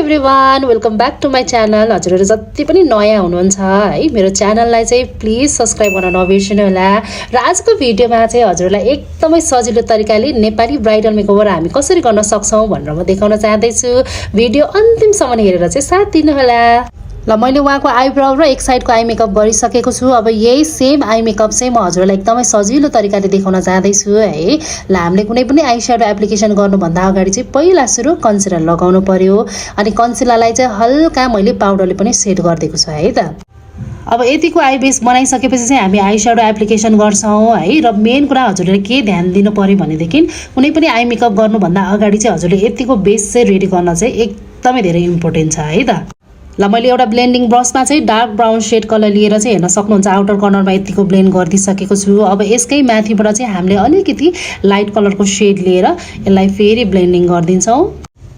Everyone, welcome back to my channel. हजुरहरू जति पनि नयाँ हुनुहुन्छ है, मेरो च्यानललाई चाहिँ प्लिज सब्सक्राइब गर्न नबिर्सिनु होला। र आजको भिडियोमा चाहिँ हजुरहरूलाई एकदमै सजिलो तरिकाले नेपाली ब्राइडल मेकओभर हामी कसरी गर्न सक्छौँ भनेर म देखाउन चाहदैछु। भिडियो अन्तिमसम्म हेरेर चाहिँ साथ दिनुहोला। ल मैले उहाँको आइब्राउ र एक साइडको आई मेकअप गरिसकेको छु। अब यही सेम आई मेकअप चाहिँ म हजुरलाई एकदमै सजिलो तरिकाले देखाउन चाहदैछु है। ल हामीले कुनै पनि आई स्याडो एप्लिकेसन गर्नुभन्दा अगाडि चाहिँ पहिला सुरु कन्सिलर लगाउनु पर्यो। अनि कन्सिलरलाई चाहिँ हल्का मैले पाउडरले पनि सेट गरिदिएको छु है त। अब यतिको आई बेस बनाइसकेपछि चाहिँ हामी आई स्याडो एप्लिकेसन गर्छौँ है। र मेन कुरा हजुरले के ध्यान दिनु पर्यो भनेदेखि कुनै पनि आई मेकअप गर्नुभन्दा अगाडि चाहिँ हजुरले यतिको बेस चाहिँ रेडी गर्न चाहिँ एकदमै धेरै इम्पोर्टेन्ट छ है त। ल मैले एउटा ब्लेन्डिङ ब्रसमा चाहिँ डार्क ब्राउन सेड कलर लिएर चाहिँ हेर्न सक्नुहुन्छ आउटर कर्नरमा यतिको ब्लेन्ड गरिदिइसकेको छु। अब यसकै माथिबाट चाहिँ हामीले अलिकति लाइट कलरको सेड लिएर यसलाई फेरि ब्लेन्डिङ गरिदिन्छौँ।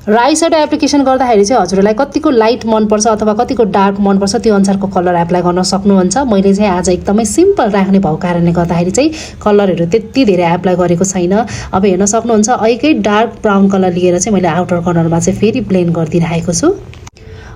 र आई स्याडो एप्लिकेसन गर्दाखेरि चाहिँ हजुरलाई कतिको लाइट मनपर्छ अथवा कतिको डार्क मनपर्छ त्यो अनुसारको कलर एप्लाई गर्न सक्नुहुन्छ। मैले चाहिँ आज एकदमै सिम्पल राख्ने भएको कारणले गर्दाखेरि चाहिँ कलरहरू त्यति धेरै एप्लाई गरेको छैन। अब हेर्न सक्नुहुन्छ ऐकै डार्क ब्राउन कलर लिएर चाहिँ मैले आउटर कर्नरमा चाहिँ फेरि ब्लेन्ड गरिदिइरहेको छु।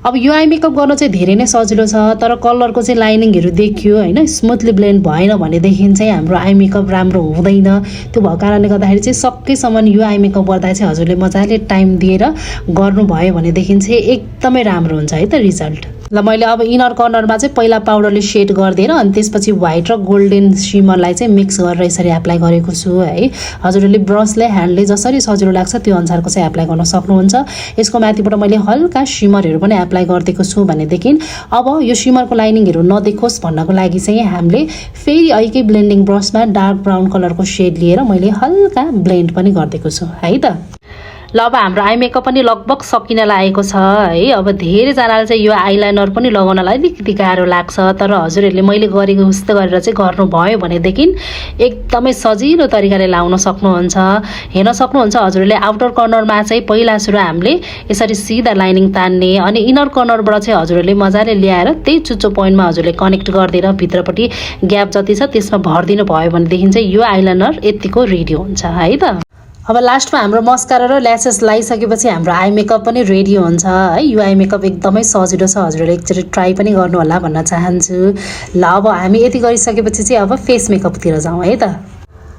अब यो आई मेकअप गर्न चाहिँ धेरै नै सजिलो छ, तर कलरको चाहिँ लाइनिङहरू देखियो होइन, स्मुथली ब्लेन्ड भएन भनेदेखि चाहिँ हाम्रो आई मेकअप राम्रो हुँदैन। त्यो भएको कारणले गर्दाखेरि चाहिँ सकेसम्म यो आई मेकअप गर्दा चाहिँ हजुरले मजाले टाइम दिएर गर्नुभयो भनेदेखि चाहिँ एकदमै राम्रो हुन्छ है त रिजल्ट। ल मैले अब इनर कर्नरमा चाहिँ पहिला पाउडरले सेड गरिदिएर अनि त्यसपछि व्हाइट र गोल्डन सिमरलाई चाहिँ मिक्स गरेर यसरी एप्लाई गरेको छु है। हजुरहरूले ब्रसले ह्यान्डले जसरी सजिलो लाग्छ त्यो अनुसारको चाहिँ एप्लाई गर्न सक्नुहुन्छ। यसको माथिबाट मैले हल्का सिमरहरू पनि एप्लाई गरिदिएको छु भनेदेखि अब यो सिमरको लाइनिङहरू नदेखोस् भन्नको लागि चाहिँ हामीले फेरि ऐकै ब्लेन्डिङ ब्रसमा डार्क ब्राउन कलरको सेड लिएर मैले हल्का ब्लेन्ड पनि गरिदिएको छु है त। ल अब हाम्रो आई मेकअप पनि लगभग सकिन लागेको छ है। अब धेरैजनाले चाहिँ यो आइलाइनर पनि लगाउनलाई अलिकति गाह्रो लाग्छ, तर हजुरहरूले मैले गरेको जस्तो गरेर चाहिँ गर्नुभयो भनेदेखि एकदमै सजिलो तरिकाले लाउन सक्नुहुन्छ। हेर्न सक्नुहुन्छ हजुरहरूले आउटर कर्नरमा चाहिँ पहिला सुरु हामीले यसरी सिधा लाइनिङ तान्ने अनि इनर कर्नरबाट चाहिँ हजुरहरूले मजाले ल्याएर त्यही चुच्चो पोइन्टमा हजुरले कनेक्ट गरिदिएर भित्रपट्टि ग्याप जति छ त्यसमा भरिदिनु भयो भनेदेखि चाहिँ यो आइलाइनर यतिको रेडी हुन्छ है त। अब लास्टमा हाम्रो मस्कारा र ल्यासेस लगाइसकेपछि हाम्रो आई मेकअप पनि रेडी हुन्छ है। यो आई मेकअप एकदमै सजिलो छ, हजुरहरूले एकचोटि ट्राई पनि गर्नु होला भन्न चाहन्छु। ल अब हामी यति गरिसकेपछि चाहिँ अब फेस मेकअपतिर जाउँ है त।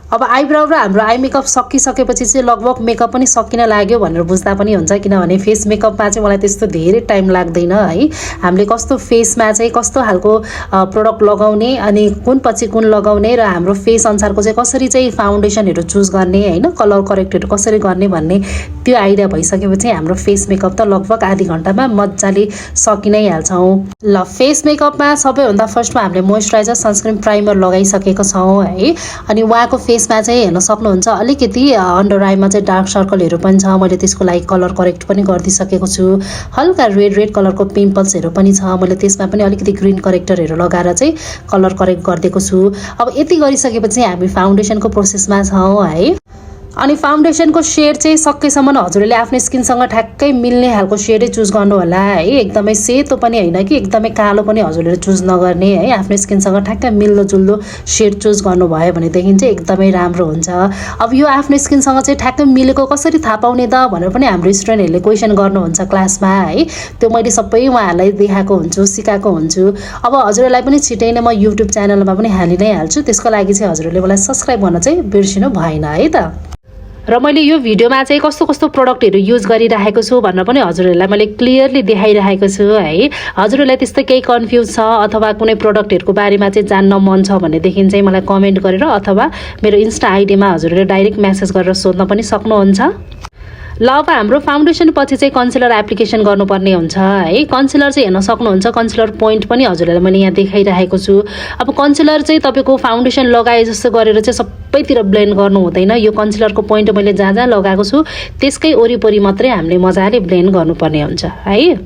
अब आइब्राउ र हाम्रो आई मेकअप सकिसकेपछि चाहिँ लगभग मेकअप पनि सकिन लाग्यो भनेर बुझ्दा पनि हुन्छ, किनभने फेस मेकअपमा चाहिँ मलाई त्यस्तो धेरै टाइम लाग्दैन है। हामीले कस्तो फेसमा चाहिँ कस्तो खालको प्रोडक्ट लगाउने अनि कुन पछि कुन लगाउने र हाम्रो फेस अनुसारको चाहिँ कसरी चाहिँ फाउन्डेसनहरू चुज गर्ने होइन, कलर करेक्टहरू कसरी गर्ने भन्ने त्यो आइडिया भइसकेपछि हाम्रो फेस मेकअप त लगभग आधी घन्टामा मजाले सकि नै हाल्छौँ। ल फेस मेकअपमा सबैभन्दा फर्स्टमा हामीले मोइस्चराइजर सनस्क्रिन प्राइमर लगाइसकेको छौँ है। अनि उहाँको फेसमा चाहिँ हेर्न सक्नुहुन्छ अलिकति अन्डर आईमा चाहिँ डार्क सर्कलहरू पनि छ, मैले त्यसको लागि कलर करेक्ट पनि गरिदिइसकेको छु। हल्का रेड कलरको पिम्पल्सहरू पनि छ, मैले त्यसमा पनि अलिकति ग्रिन करेक्टरहरू लगाएर चाहिँ कलर करेक्ट गरिदिएको छु। अब यति गरिसकेपछि हामी फाउन्डेसनको प्रोसेसमा छौँ है। अनि फाउन्डेसनको सेड चाहिँ सकेसम्म हजुरले आफ्नो स्किनसँग ठ्याक्कै मिल्ने खालको सेडै चुज गर्नु होला है। एकदमै सेतो पनि होइन कि एकदमै कालो पनि हजुरले चुज नगर्ने है। आफ्नो स्किनसँग ठ्याक्कै मिल्दोजुल्दो सेड चुज गर्नुभयो भनेदेखि चाहिँ एकदमै राम्रो हुन्छ। अब यो आफ्नो स्किनसँग चाहिँ ठ्याक्कै मिलेको कसरी थाहा पाउने त भनेर पनि हाम्रो स्टुडेन्टहरूले क्वेसन गर्नुहुन्छ क्लासमा है। त्यो मैले सबै उहाँहरूलाई देखाएको हुन्छु, सिकाएको हुन्छु। अब हजुरहरूलाई पनि छिटै नै म युट्युब च्यानलमा पनि हालि नै हाल्छु, त्यसको लागि चाहिँ हजुरहरूले मलाई सब्सक्राइब गर्न चाहिँ बिर्सिनु भएन है त। र मैले यो भिडियोमा चाहिँ कस्तो कस्तो प्रोडक्टहरू युज गरिरहेको छु भनेर पनि हजुरहरूलाई मैले क्लियरली देखाइरहेको छु है। हजुरहरूलाई त्यस्तो केही कन्फ्युज छ अथवा कुनै प्रोडक्टहरूको बारेमा चाहिँ जान्न मन छ भनेदेखि चाहिँ मलाई कमेन्ट गरेर अथवा मेरो इन्स्टा आइडीमा हजुरहरूले डाइरेक्ट मेसेज गरेर सोध्न पनि सक्नुहुन्छ। ल अब हाम्रो फाउन्डेसन पछि चाहिँ कन्सिलर एप्लिकेसन गर्नुपर्ने हुन्छ है। कन्सिलर चाहिँ हेर्न सक्नुहुन्छ कन्सिलर पोइन्ट पनि हजुरहरूलाई मैले यहाँ देखाइरहेको छु। अब कन्सिलर चाहिँ तपाईँको फाउन्डेसन लगाए जस्तो गरेर चाहिँ सबैतिर ब्लेन्ड गर्नु हुँदैन। यो कन्सिलरको पोइन्ट मैले जहाँ जहाँ लगाएको छु त्यसकै वरिपरि मात्रै हामीले मजाले ब्लेन्ड गर्नुपर्ने हुन्छ है।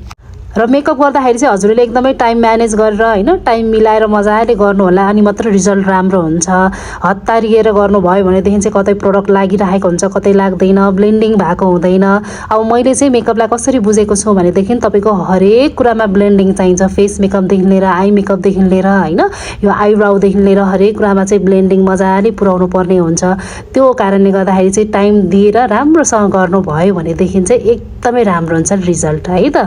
र मेकअप गर्दाखेरि चाहिँ हजुरले एकदमै टाइम म्यानेज गरेर हैन टाइम मिलाएर मजाले गर्नु होला अनि मात्र रिजल्ट राम्रो हुन्छ। हतारिएर गर्नुभयो भनेदेखि चाहिँ कतै प्रोडक्ट लागिरहेको हुन्छ कतै लाग्दैन ब्लेन्डिङ भएको हुँदैन। अब मैले चाहिँ मेकअपलाई कसरी बुझेको छु भनेदेखि तपाईको हरेक कुरामा ब्लेन्डिङ चाहिन्छ। फेस मेकअप देखि लिएर आई मेकअप देखि लिएर हैन यो आईब्राउ देखि लिएर हरेक कुरामा चाहिँ ब्लेन्डिङ मजाले पुर्याउनु पर्ने हुन्छ। त्यो कारणले गर्दाखेरि चाहिँ टाइम दिएर राम्रोसँग गर्नुभयो भनेदेखि चाहिँ एकदमै राम्रो हुन्छ रिजल्ट है त।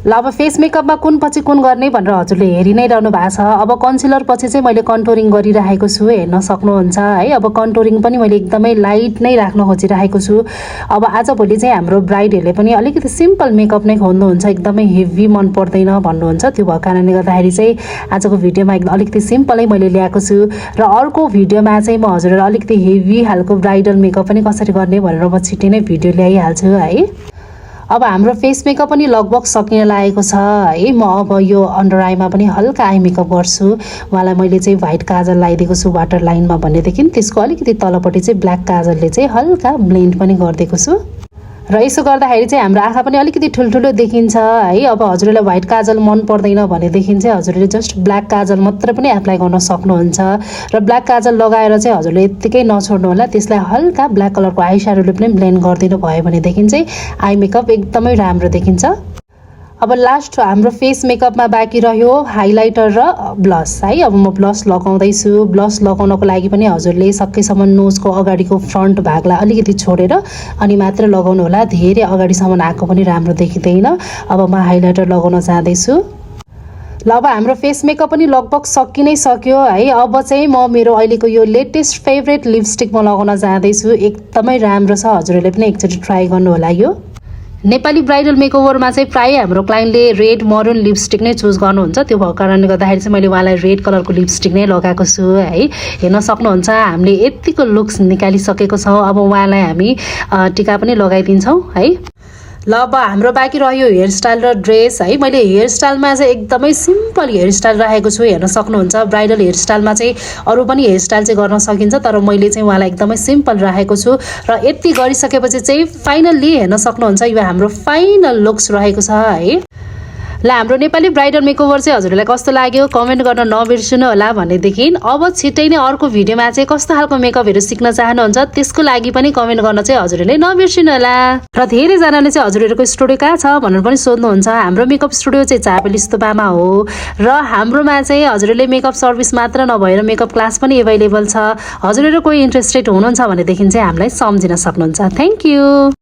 ल अब फेस मेकअपमा कुन पछि कुन गर्ने भनेर हजुरले हेरि नै रहनु भएको छ। अब कन्सिलर पछि चाहिँ मैले कन्टुरिङ गरिरहेको छु हेर्न सक्नुहुन्छ है। अब कन्टुरिङ पनि मैले एकदमै लाइट नै राख्न खोजिरहेको छु। अब आजभोलि चाहिँ हाम्रो ब्राइडहरूले पनि अलिकति सिम्पल मेकअप नै खोज्नुहुन्छ एकदमै हेभी मन पर्दैन भन्नुहुन्छ। त्यो भएको कारणले गर्दाखेरि चाहिँ आजको भिडियोमा अलिकति सिम्पलै मैले ल्याएको छु र अर्को भिडियोमा चाहिँ म हजुरहरूलाई अलिकति हेभी खालको ब्राइडल मेकअप पनि कसरी गर्ने भनेर म छिट्टै नै भिडियो ल्याइहाल्छु है। अब हाम्रो फेस मेकअप पनि लगभग सकिन लागेको छ है। म अब यो अन्डर आईमा पनि हल्का आई मेकअप गर्छु। उहाँलाई मैले चाहिँ व्हाइट काजल लगाइदिएको छु वाटर लाइनमा भनेदेखि त्यसको अलिकति तलपट्टि चाहिँ ब्ल्याक काजलले चाहिँ हल्का ब्लेन्ड पनि गरिदिएको छु र यसो गर्दाखेरि चाहिँ हाम्रो आँखा पनि अलिकति ठुल्ठुलो देखिन्छ है। अब हजुरलाई व्हाइट काजल मन पर्दैन भनेदेखि चाहिँ हजुरले जस्ट ब्ल्याक काजल मात्र पनि एप्लाई गर्न सक्नुहुन्छ र ब्ल्याक काजल लगाएर चाहिँ हजुरले यत्तिकै नछोड्नु होला। त्यसलाई हल्का ब्ल्याक कलरको आई स्याडोले पनि ब्लेन्ड गरिदिनु भयो भनेदेखि चाहिँ आई मेकअप एकदमै राम्रो देखिन्छ। अब लास्ट हाम्रो फेस मेकअपमा बाँकी रह्यो हाइलाइटर र ब्लस है। अब म ब्लस लगाउँदैछु। ब्लस लगाउनको लागि पनि हजुरले सकेसम्म नोजको अगाडिको फ्रन्ट भागलाई अलिकति छोडेर अनि मात्र लगाउनु होला। धेरै अगाडिसम्म आएको पनि राम्रो देखिँदैन। अब म हाइलाइटर लगाउन जाँदैछु। ल अब हाम्रो फेस मेकअप पनि लगभग सकि नै सक्यो है। अब चाहिँ म मेरो अहिलेको यो लेटेस्ट फेभरेट लिपस्टिक म लगाउन जाँदैछु। एकदमै राम्रो छ हजुरहरूले पनि एकचोटि ट्राई गर्नु होला। यो नेपाली ब्राइडल मेकओभरमा चाहिँ प्राय हाम्रो क्लाइन्टले रेड मरुन लिपस्टिक नै चुज गर्नुहुन्छ। त्यो भएको कारणले गर्दाखेरि चाहिँ मैले उहाँलाई रेड कलरको लिपस्टिक नै लगाएको छु है। हेर्न सक्नुहुन्छ हामीले यतिको लुक्स निकालिसकेको छौँ। अब उहाँलाई हामी टिका पनि लगाइदिन्छौँ है। ल अब हाम्रो बाँकी रह्यो हेयर स्टाइल र ड्रेस है। मैले हेयर स्टाइलमा चाहिँ एकदमै सिम्पल हेयर स्टाइल राखेको छु हेर्न सक्नुहुन्छ। ब्राइडल हेयर स्टाइलमा चाहिँ अरू पनि हेयर स्टाइल चाहिँ गर्न सकिन्छ तर मैले चाहिँ उहाँलाई एकदमै सिम्पल राखेको छु र यति गरिसकेपछि चाहिँ फाइनल्ली हेर्न सक्नुहुन्छ यो हाम्रो फाइनल लुक्स रहेको छ है। ल हाम्रो नेपाली ब्राइडल मेकओभर चाहिँ हजुरलाई कस्तो लाग्यो कमेन्ट गर्न नबिर्सनु होला भनेदेखि अब छिट्टै नै अर्को भिडियोमा चाहिँ कस्तो खालको मेकअपहरू सिक्न चाहनुहुन्छ त्यसको लागि पनि कमेन्ट गर्न चाहिँ हजुरले नबिर्सनु होला। र धेरैजनाले चाहिँ हजुरहरूको स्टुडियो कहाँ छ भनेर पनि सोध्नुहुन्छ। हाम्रो मेकअप स्टुडियो चाहिँ चापेली स्तूपामा हो र हाम्रोमा चाहिँ हजुरले मेकअप सर्भिस मात्र नभएर मेकअप क्लास पनि एभाइलेबल छ। हजुरहरू कोही इन्ट्रेस्टेड हुनुहुन्छ भनेदेखि चाहिँ हामीलाई सम्झिन सक्नुहुन्छ। Thank you.